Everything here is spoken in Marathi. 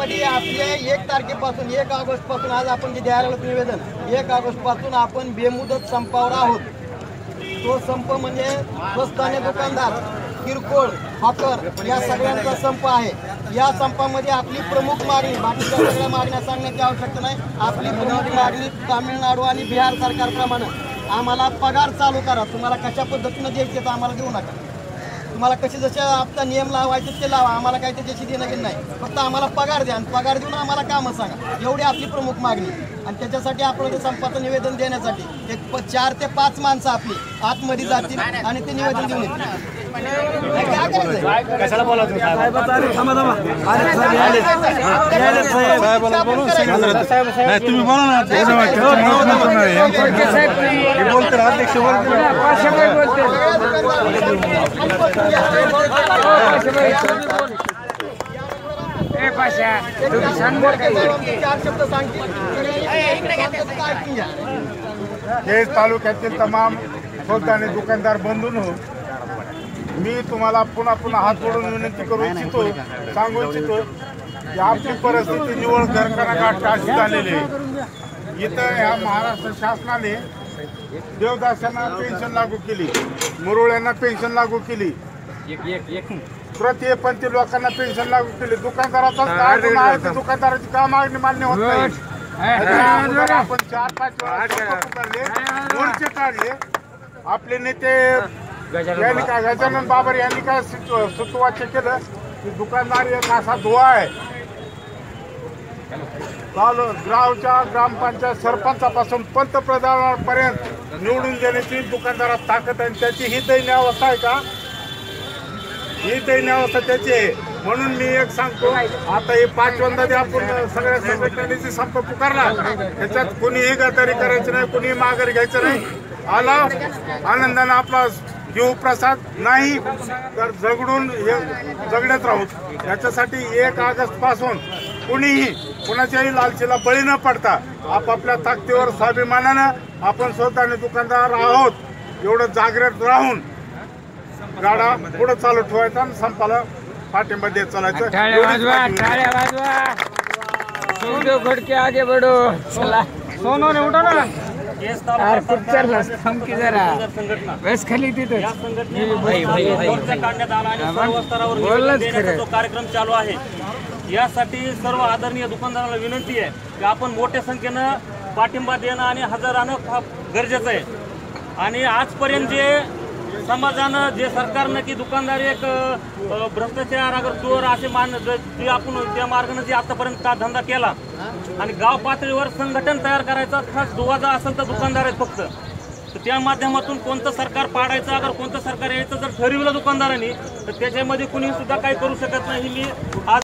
संपामध्ये आपले 1 तारखेपासून 1 ऑगस्ट पासून आज आपण जे द्यायला लागलो निवेदन 1 ऑगस्ट पासून आपण बेमुदत संपावर आहोत। तो संप म्हणजे स्वस्ताने दुकानदार, किरकोळ, हॉकर या सगळ्यांचा संप आहे। या संपामध्ये आपली प्रमुख मागणी, बाकीच्या सगळ्या मागण्या सांगण्याची आवश्यकता नाही, आपली प्रमुख मागणी तामिळनाडू आणि बिहार सरकारप्रमाणे आम्हाला पगार चालू करा। तुम्हाला कशा पद्धतीने द्यायचे तर आम्हाला देऊ नका, तुम्हाला कसे जसे आपला नियम लावायचे ते लावा, आम्हाला काही त्याच्याशी देणं घेणं नाही, फक्त आम्हाला पगार द्या आणि पगार देऊन आम्हाला कामं सांगा, एवढी आपली प्रमुख मागणी। आणि त्याच्यासाठी आपण ते संपाचं निवेदन देण्यासाठी 4 ते 5 माणसं आपली आतमध्ये जातील आणि ते निवेदन देऊन येतील। कशाला बोला तुम्ही बोला ना, बोलते अध्यक्ष केज तालुक्यातील तमाम फौजदारी दुकानदार बंधूंनो, मी तुम्हाला पुन्हा पुन्हा हात जोडून विनंती करू इच्छितो, सांगू इच्छितो की आपली परिस्थिती निवळ घरकरागाठ अशी झालेली आहे। इथं ह्या महाराष्ट्र शासनाने देवदासांना पेन्शन लागू केली, मुरुळ्यांना पेन्शन लागू केली, तृतीयपंथी लोकांना पेन्शन लागू केली, दुकानदाराचा दुकानदाराची का मागणी मान्य होत नाही। आपण 4-5 वेळा मोर्चे काढले, आपले नेते यांनी काय गजानन बाबर यांनी काय सुतवाच्य केलं की दुकानदार एक असा धुवा आहे, गावच्या ग्रामपंचायत सरपंचापासून पंतप्रधानापर्यंत निवडून देण्याची दुकानदारात ताकद आहे। त्याची ही दैन्य अवस्था आहे का? ही दैन्य अवस्था त्याची आहे। म्हणून मी एक सांगतो, आता हे 5 आपण सगळ्या संघटनेची संप पुकारला, त्याच्यात कोणीही गद्दारी करायची नाही, कोणीही माघारी घ्यायचं नाही। आला आनंदाने आपला जीव प्रसाद नाही तर झगडून हे जगण्यात राहू। याच्यासाठी 1 ऑगस्ट पासून कुणीही कुणाच्याही लालचीला बळी न पडता आपापल्या ताकदीवर स्वाभिमानानं आपण स्वतःने दुकानदार आहोत एवढं जागृत राहून गाडा पुढे चालू ठेवायचा आणि संपाला पाठिंबा देत चालायचं। आगे बढो, सोनोने उठा ना यार, पिक्चर थमकी जरा बस खाली तिथे जो कार्यक्रम चालू आहे यासाठी सर्व आदरणीय दुकानदारांना विनंती आहे की आपण मोठ्या संख्येनं पाठिंबा देणं आणि हजर राहणं गरजेचं आहे। आणि आजपर्यंत जे समाजानं जे सरकारनं की दुकानदारी एक भ्रष्टाचार अगर चोर असे जे आपण त्या मार्गाने जे आतापर्यंत धंदा केला आणि गाव पातळीवर संघटन तयार करायचा खास दुवाजा असेल तर दुकानदार आहेत फक्त, तर त्या माध्यमातून कोणतं सरकार पाडायचं अगर कोणतं सरकार यायचं जर ठरविलं दुकानदारांनी तर त्याच्यामध्ये कुणी सुद्धा काही करू शकत नाही। मी आज